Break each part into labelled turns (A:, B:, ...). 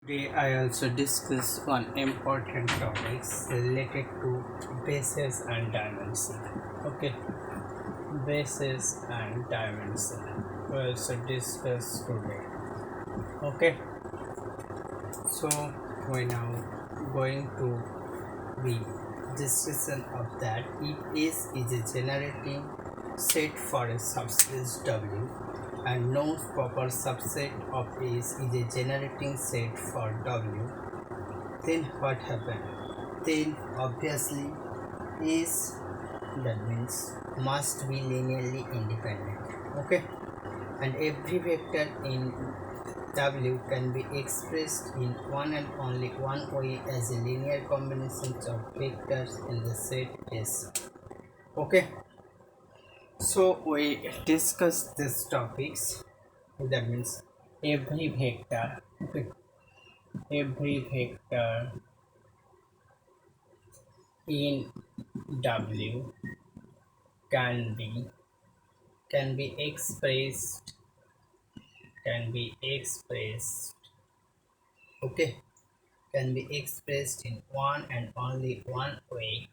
A: Today I also discuss one important topics related to bases and dimension. Okay, bases and dimension. We also discuss today. Okay, so we now going to be discussion of that if S is a generating set for a subspace W and no proper subset of S is a generating set for W, then what happened? Then obviously is that means must be linearly independent. Okay, and every vector in W can be expressed in one and only one way as a linear combination of vectors in the set S. Okay, so we discuss these topics. That means every vector, okay, every vector in W can be expressed okay, can be expressed in one and only one way,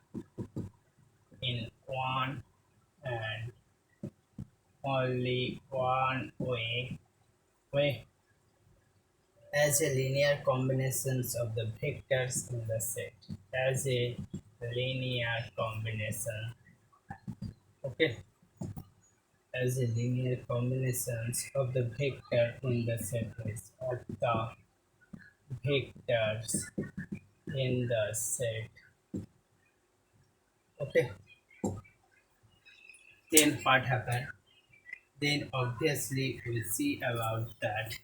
A: in one and only one way as a linear combinations of the vectors in the set, as a linear combination, okay, as a linear combinations of the vector in the set is of the vectors in the set. Okay, then what happened? Then obviously we see about that.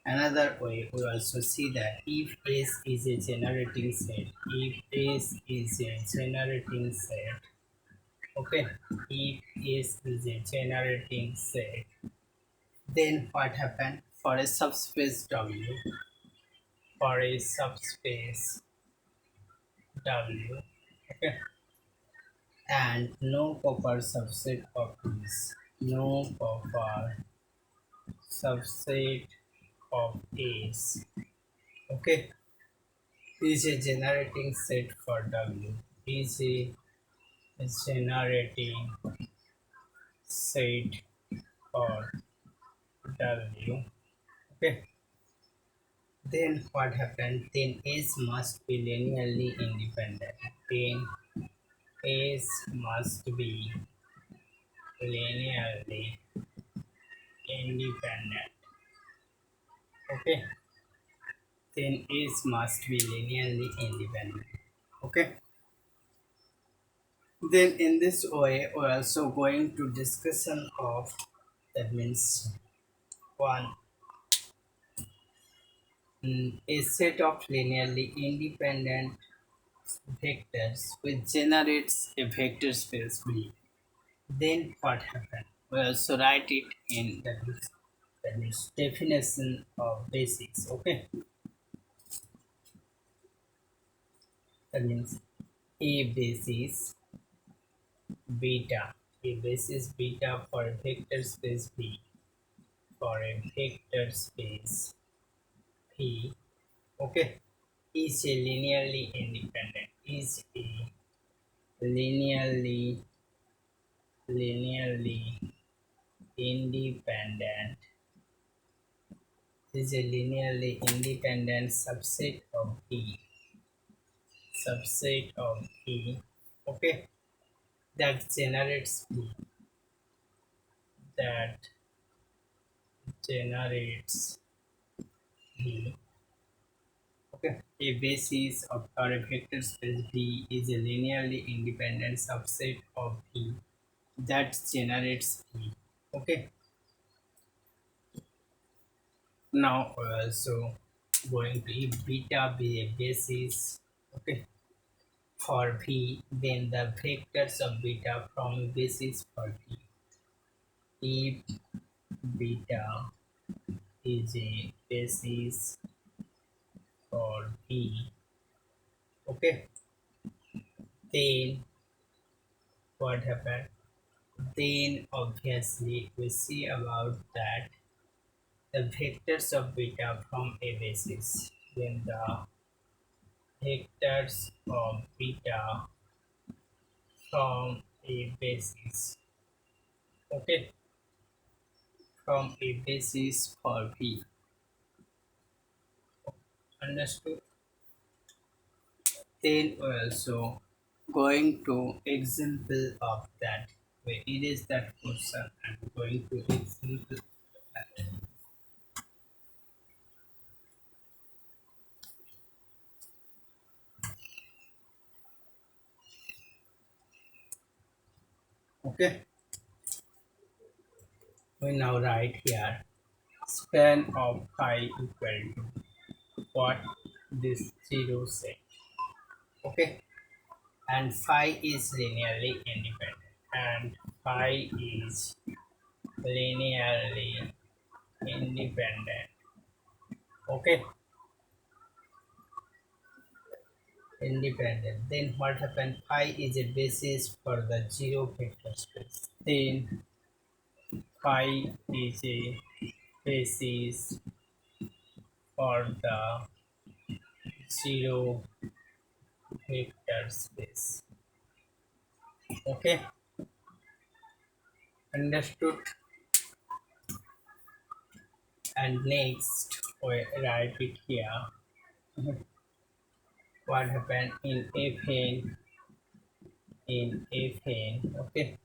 A: Another way we also see that if S is a generating set, if S is a generating set, okay, if S is a generating set, then what happened for a subspace W, for a subspace W, okay, and no proper subset of this, no proper subset of S, okay, is a generating set for W, is a generating set for W, okay, then what happened? Then S must be linearly independent. Then S must be linearly independent. Okay. Then S must be linearly independent. Okay. Then in this way, we're also going to discussion of, that means one, a set of linearly independent vectors which generates a vector space V. Then what happened? We also write it in, that means definition of basics. Okay, that means a basis beta, a basis beta for a vector space V, for a vector space V. Okay, is a linearly independent. Is a linearly linearly independent, is a linearly independent subset of E, okay, that generates E, that generates E, okay. A basis of or a vector space V is a linearly independent subset of E that generates E, okay. Now we're also going to, if beta be a basis, okay, for V, then the vectors of beta from a basis for V. If beta is a basis for V, okay, then what happened? Then obviously we see about that, the vectors of beta from a basis. Then the vectors of beta from a basis. Okay, from a basis for V. Understood? Then also going to example of that. Where it is that question and going to example of that. Okay, we now write here span of phi equal to what this zero say. Okay, and phi is linearly independent and phi is linearly independent. Okay, independent. Then what happened? Phi is a basis for the zero vector space. Then phi is a basis for the zero vector space. Okay, understood? And next we write it here. What happened in Fn, okay,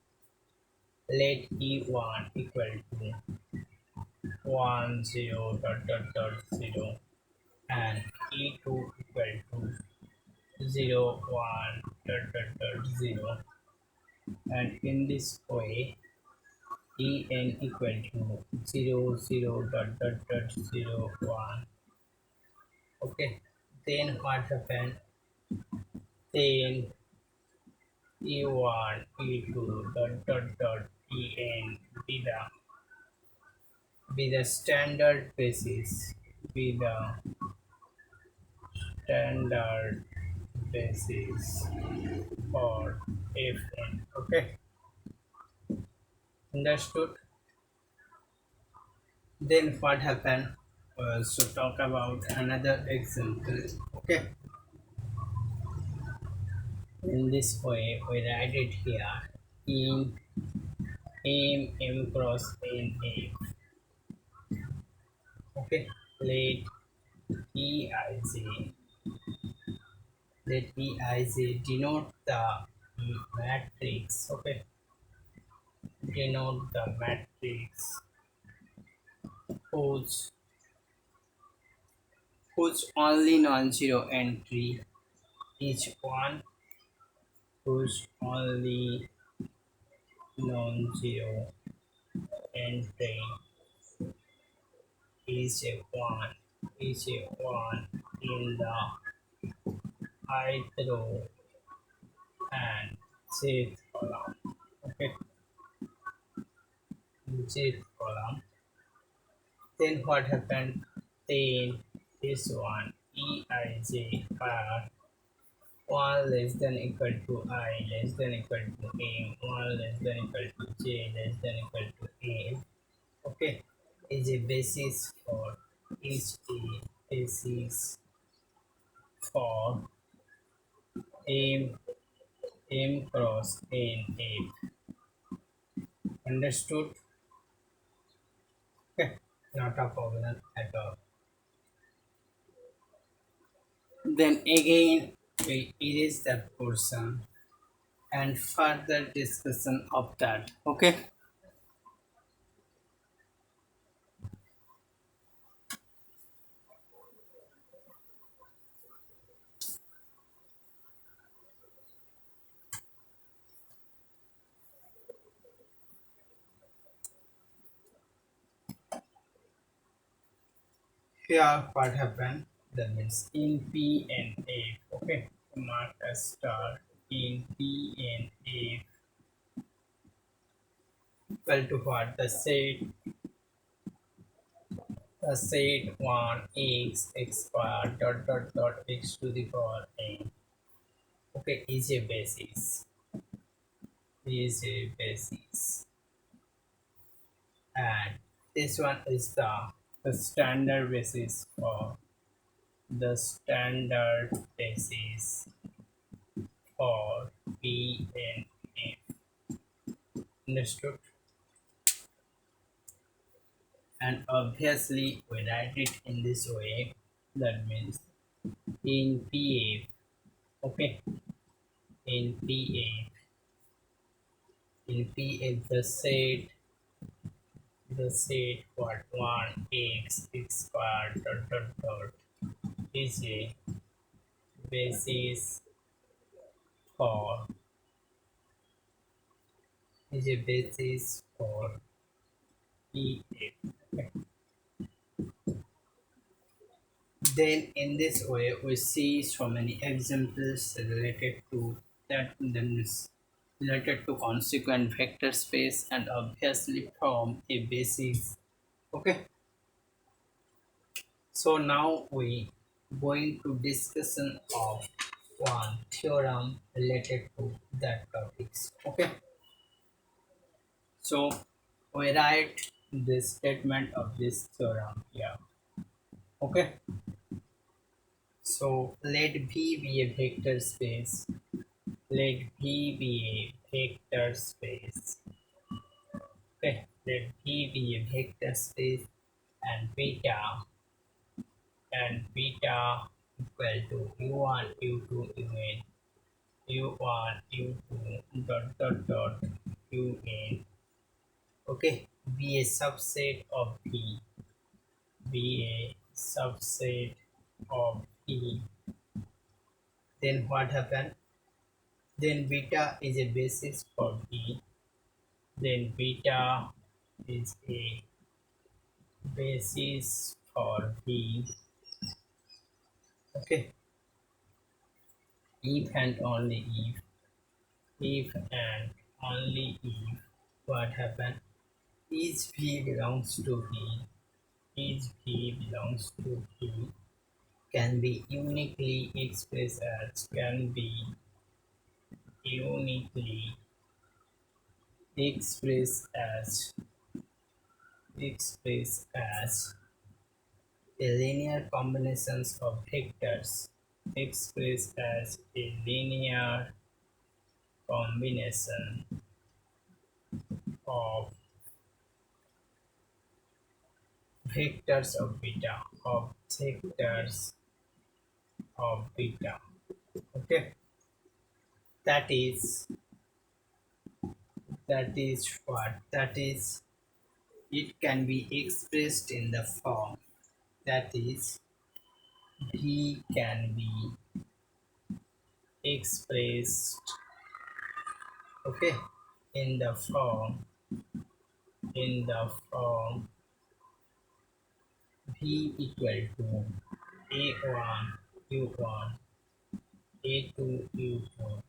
A: let E1 equal to 1 0 dot dot dot 0 and E2 equal to 0 1 dot dot dot 0, and in this way En equal to 0 0 dot dot dot 0 1. Okay, then what happened? Then E1 E2 dot dot dot En be the standard basis, be the standard basis for Fn. Okay, understood? Then what happened? So talk about another example. Okay, in this way we write it here in M cross N A. Okay, let Ei let Ei denote the matrix. Okay, denote the matrix whose only non-zero entry is one, whose only non-zero entry is a one, in the ith row and jth column. Okay, jth column. Then what happened? Then this one Eij are 1 less than equal to I less than equal to M, 1 less than equal to J less than equal to M. Okay, is a basis for is a basis for M cross N A. Understood? Okay, not a problem at all. Then again we erase that portion and further discussion of that. Okay, here what happened? That means in P and A. Okay, mark a star in P and A equal to what? The set 1 x square dot dot dot x to the power n. Okay, is a basis, and this one is the the standard basis for the standard basis for PNF. Understood? And obviously we write it in this way. That means in PF, okay, in PF the set what 1 x squared is a basis for PF. Okay. Then in this way we see so many examples related to that then is related to consequent vector space and obviously from a basis. Okay, so now we going to discussion of one theorem related to that topics. Okay, so we write this statement of this theorem here. Okay, so let V be a vector space. Let V be a vector space. Okay, let V be a vector space and beta equal to u1 u2 un u1 u2 dot un. Okay, be a subset of V. Then what happened? Then beta is a basis for V. Then beta is a basis for V. Okay, if and only if and only if what happened? Each V belongs to V. Each V belongs to V can be uniquely expressed as uniquely expressed as expressed as a linear combinations of vectors expressed as a linear combination of vectors of beta. Okay, that is that is it can be expressed in the form that is V can be expressed, okay, in the form V equal to a1 u1 a2 u2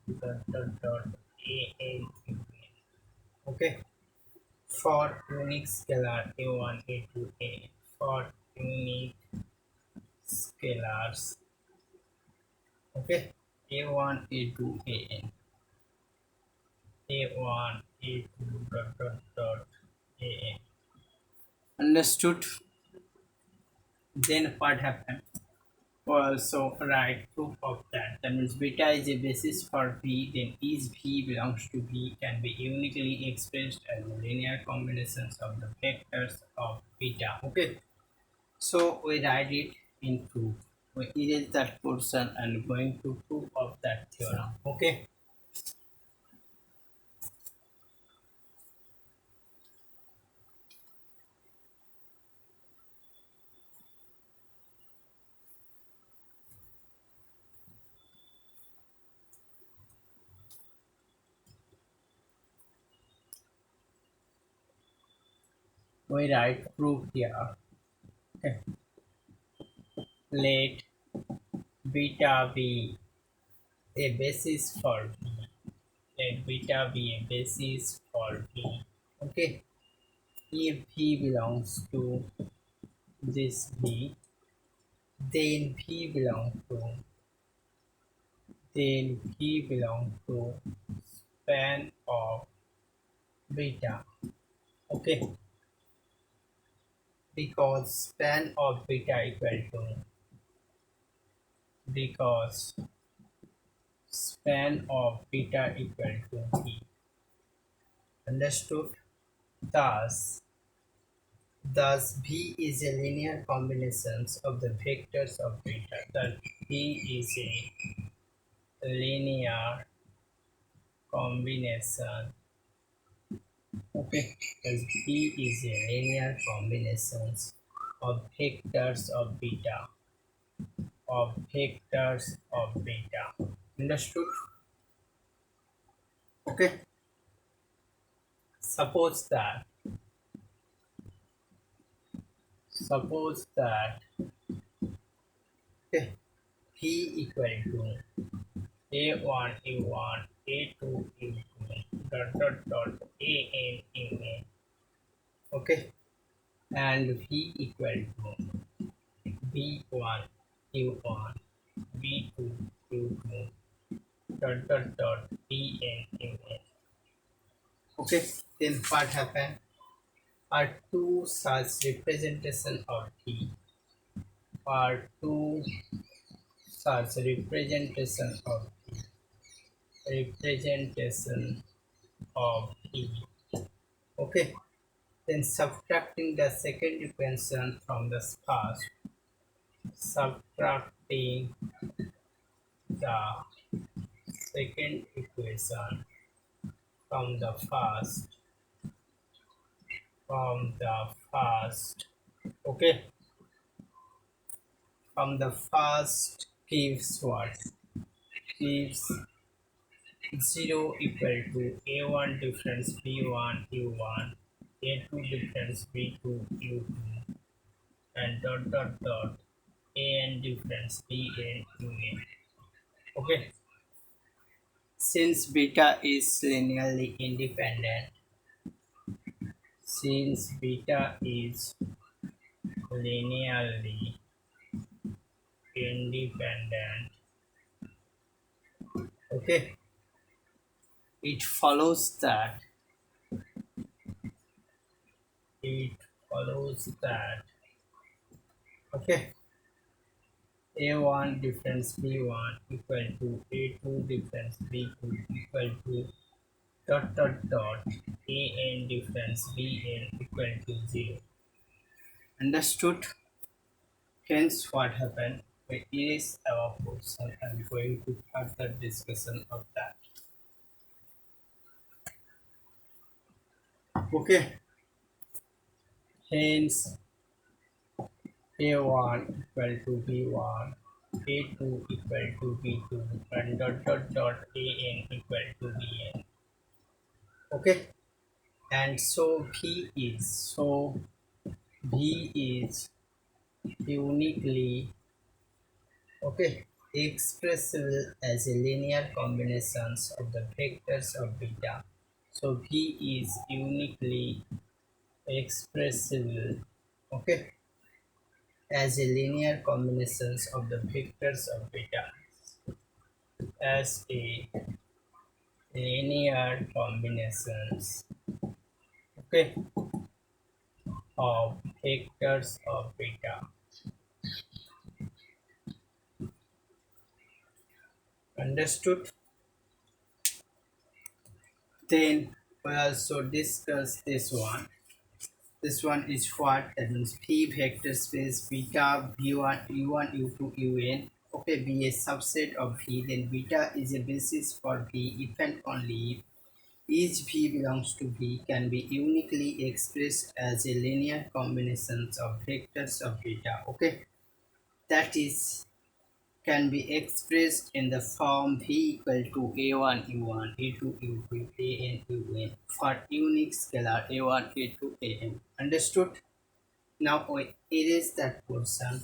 A: an un. Okay, for unique scalar a1 a2 a for unique scalars, okay, a1 a2 an a1 a2 an. Understood? Then what happened? Also write proof of that. That means beta is a basis for V, then each V belongs to V can be uniquely expressed as linear combinations of the vectors of beta. Okay, so we write it in proof. We erase that portion and going to proof of that theorem. Okay, we write proof here. Okay, let beta be a basis for V. Let beta be a basis for V. Okay, if V belongs to this V, then V belongs to span of beta. Okay, because span of beta equal to because span of beta equal to b. Understood? Thus, thus B is a linear combination of the vectors of beta. Thus B is a linear combination. Okay, thus B is a linear combination of vectors of beta. Understood? Okay. Suppose that suppose that okay, P equal to A1 U1 A2 U2 dot AN UN. Okay, and V equal to B1 U1 B2 U2 dot AN. Okay, then what happened? Are two such representation of T are two such representation of T. Okay, then subtracting the second equation from the first, subtracting the second equation from the first, okay, from the first gives what? Gives 0 equal to a1 difference b1 u1, a2 difference b2 u2, and an difference bn un. Okay, since beta is linearly independent, since beta is linearly independent, okay, it follows that it follows that okay, a1 difference b1 equal to a2 difference b2 equal to an difference bn equal to 0. Understood? Hence what happened? We erase our portion and going to further discussion of that. Okay, hence a1 equal to b1, a2 equal to b2, and an equal to bn. Okay, and so v is uniquely okay expressible as a linear combinations of the vectors of beta. So v is uniquely expressible okay as a linear combinations of the vectors of beta, as a linear combinations okay of vectors of beta. Understood? Then we also discuss this one. This one is what? That means P vector space beta v1 u1 u2 un okay be a subset of V, then beta is a basis for V if and only if each V belongs to V can be uniquely expressed as a linear combinations of vectors of beta. Okay, that is can be expressed in the form V equal to a1 u1 a2 u2 an un for unique scalar a1 a2 an. Understood? Now we erase that portion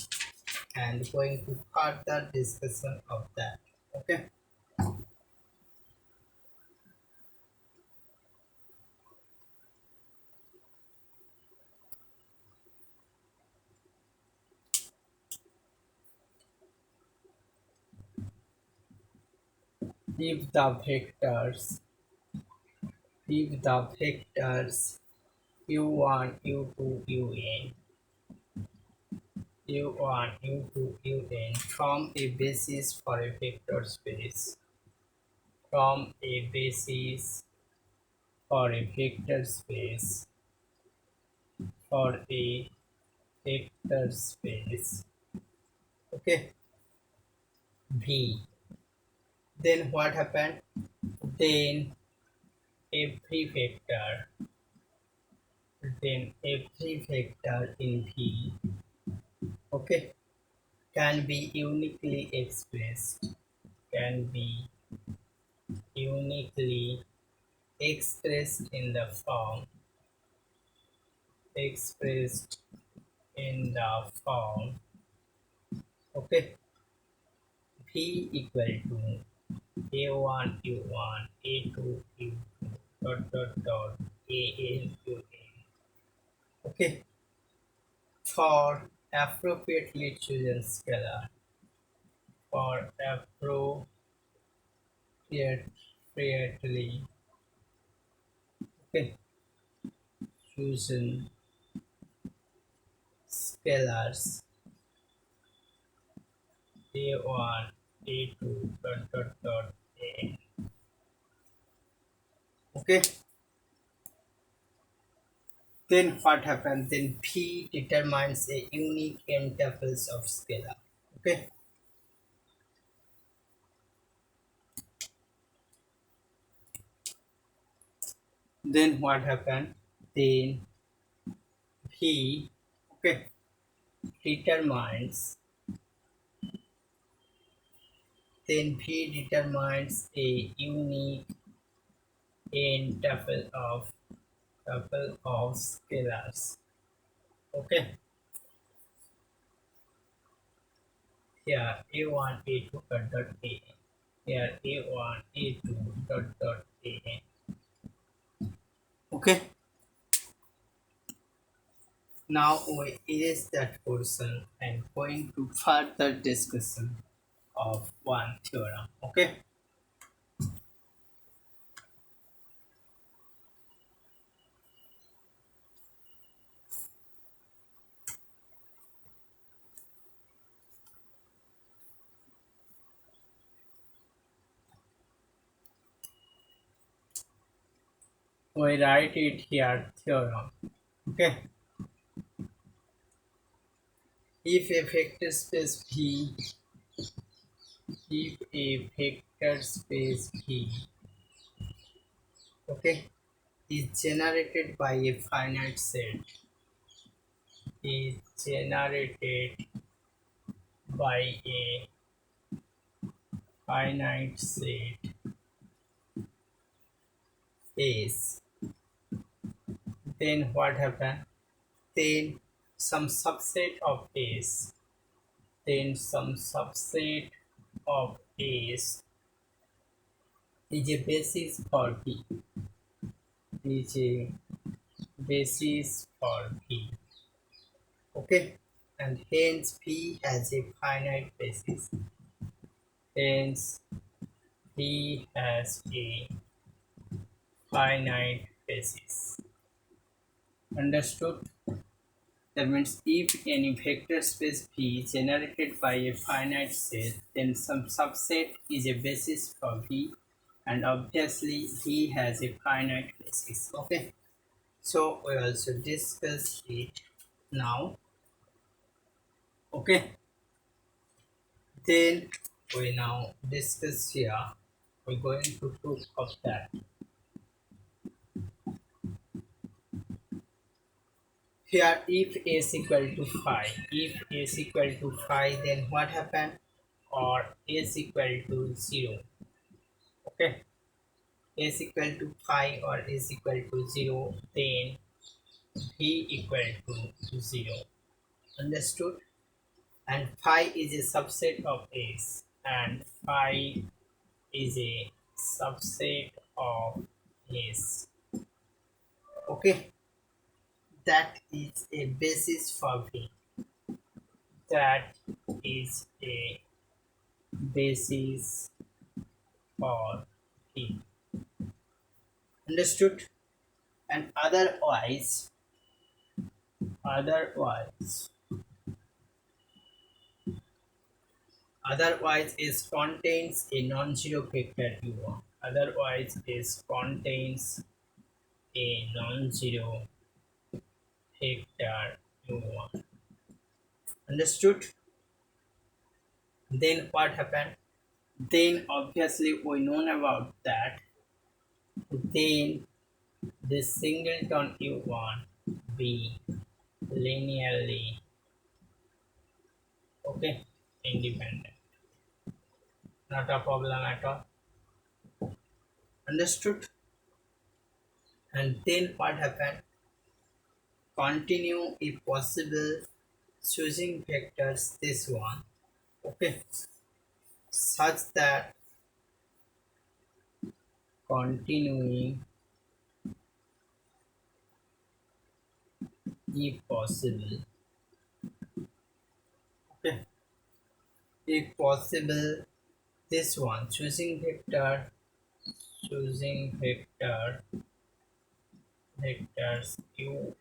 A: and going to further discussion of that. Okay, if the vectors if the vectors u1 u2 un u1 u2 un from a basis for a vector space, from a basis for a vector space, for a vector space, okay, v. Then what happened? Then every vector, in v, okay, can be uniquely expressed, can be uniquely expressed in the form, expressed in the form, okay, v equal to a1 u1 a2 u2 dot dot dot an un, okay, for appropriately chosen scalar, for appropriately, okay, chosen scalars a1 a2 dot dot dot an, okay. Then what happens? Then P determines a unique n tuples of scalar. Okay. Then what happens? Then P, okay, determines. Then P determines a unique n tuple of scalars. Okay. Here a1 a2 dot dot a. Here a1 a2 dot dot a. Okay. Now we erase that portion and going to further discussion of one theorem. Okay. We write it here theorem. Okay. If a vector space V, if a vector space V, okay, is generated by a finite set, is generated by a finite set S, then what happen? Then some subset of S, then some subset of S is a basis for V, is a basis for V, okay, and hence V has a finite basis, hence V has a finite basis. Understood? That means if any vector space V is generated by a finite set, then some subset is a basis for V, and obviously V has a finite basis. Okay, so we also discuss it now. Okay, then we now discuss here. We're going to talk of that. Here, if a is equal to phi, if a is equal to phi, then what happen? Or a is equal to 0. Okay, a is equal to phi or a is equal to 0, then v equal to 0. Understood? And phi is a subset of s, and phi is a subset of s. Okay, that is a basis for v. That is a basis for v. Understood? And otherwise otherwise is contains a non-zero vector u1, otherwise is contains a non-zero vector u1. Understood? Then what happened? Then obviously we know about that. Then this singleton u1 be linearly, okay, independent. Not a problem at all. Understood? And then what happened? Continue if possible choosing vectors this one, okay, such that continuing if possible, okay, if possible this one choosing vectors u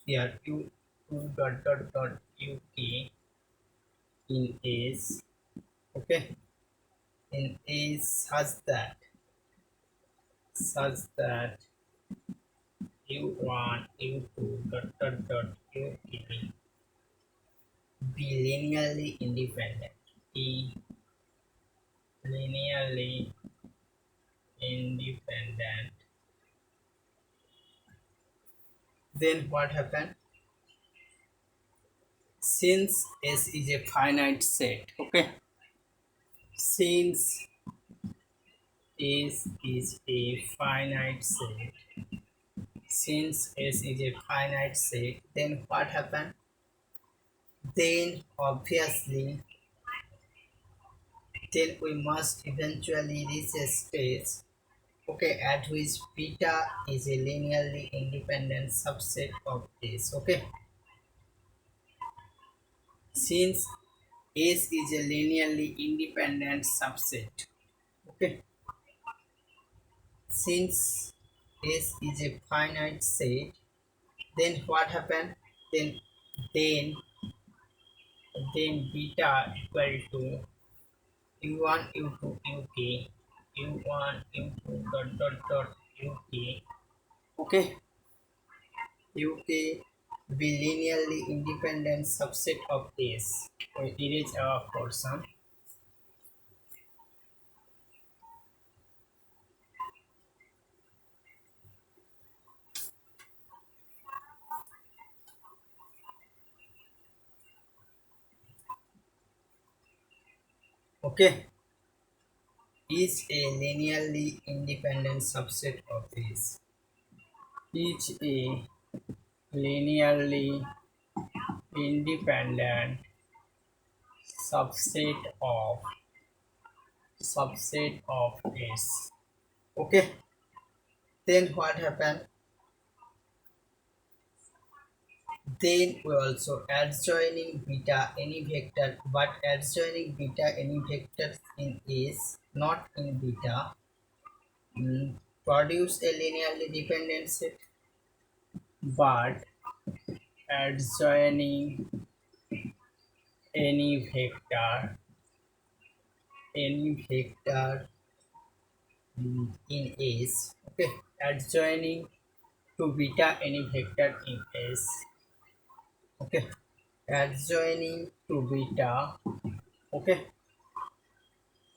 A: here u dot uk in is, okay, in is such that u1 u2 uk be linearly independent, be linearly independent. Then what happened? Since S is a finite set, okay, since S is a finite set, since S is a finite set, then what happened? Then obviously, then we must eventually reach a stage, okay, at which beta is a linearly independent subset of this, okay. Since S is a linearly independent subset, okay, since S is a finite set, then what happened? Then then then beta equal to u1 u2 uk u1 u2 uk, okay, uk be linearly independent subset of S. We erase our portion. Okay, is a linearly independent subset of this. Is a linearly independent subset of S. Okay, then what happened? Then we also adjoining beta any vector, but adjoining beta any vector in S, not in beta, produce a linearly dependent set, but adjoining any vector in S, okay, adjoining to beta any vector in S, okay, adjoining to beta, okay,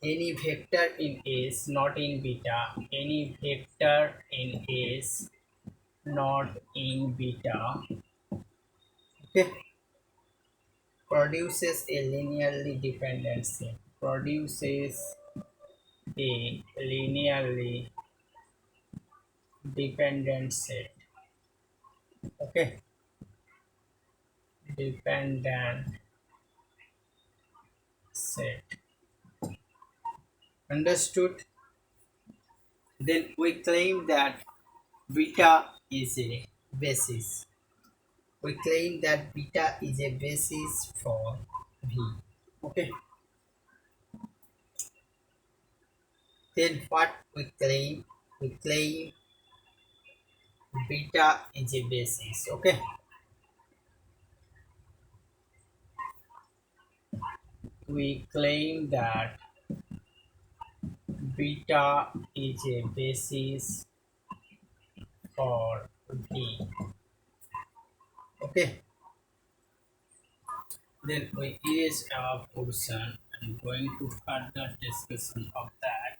A: any vector in S, not in beta, any vector in S, not in beta, okay, produces a linearly dependent set, produces a linearly dependent set, okay, dependent set. Understood? Then we claim that beta is a basis. We claim that beta is a basis for V. Okay. Then what we claim? We claim beta is a basis. Okay. we claim that beta is a basis for V. Okay, then we erase our portion and going to further discussion of that.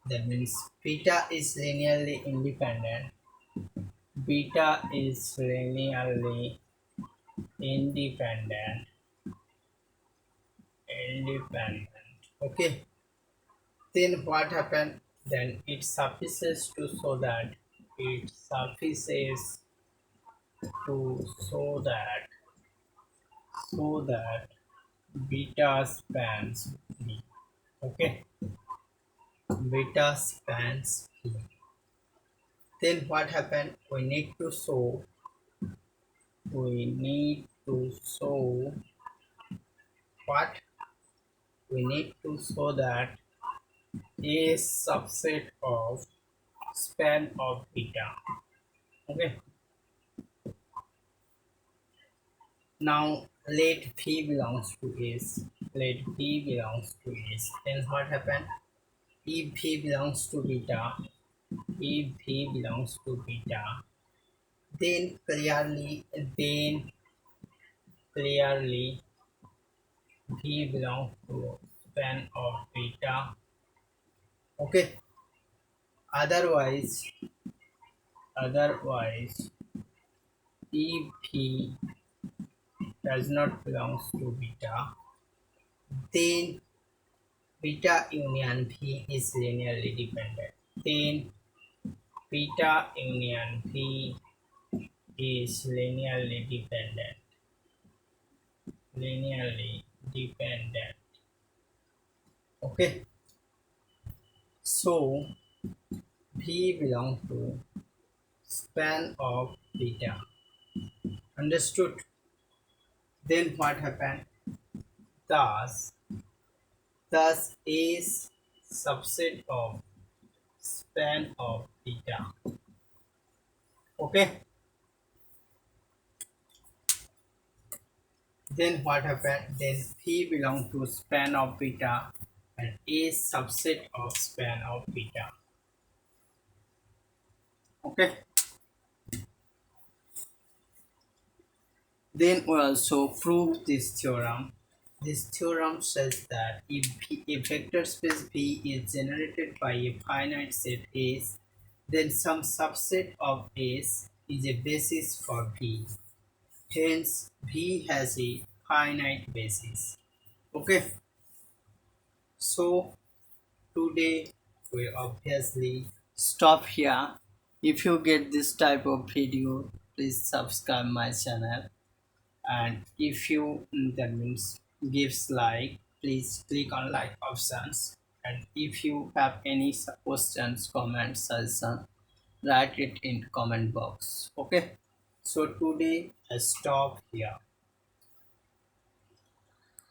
A: That means beta is linearly independent. Beta is linearly independent. Independent. Okay. Then what happened? Then it suffices to show that it suffices to show that beta spans B. Okay. Beta spans B. Then what happened? We need to show what? We need to show that a subset of span of beta. Okay. Now let p belongs to s. Let p belongs to s. Then what happened? If p belongs to beta, if p belongs to beta, then clearly p belongs to span of beta. Okay. Otherwise, if p does not belongs to beta, then beta union p is linearly dependent. Then beta union p is linearly dependent. Okay, so p belongs to span of beta. Understood? Then what happened? Thus is subset of span of beta. Okay, then what happened? Then p belongs to span of beta and a subset of span of beta. Okay, then we also prove this theorem. This theorem says that if a vector space V is generated by a finite set S, then some subset of S is a basis for V. Hence, V has a finite basis. Okay, so today we obviously stop here. If you get this type of video, please subscribe my channel, and if you that means gives like, please click on like options, and if you have any questions, comments, suggestion, write it in comment box. Okay, so today I stop here.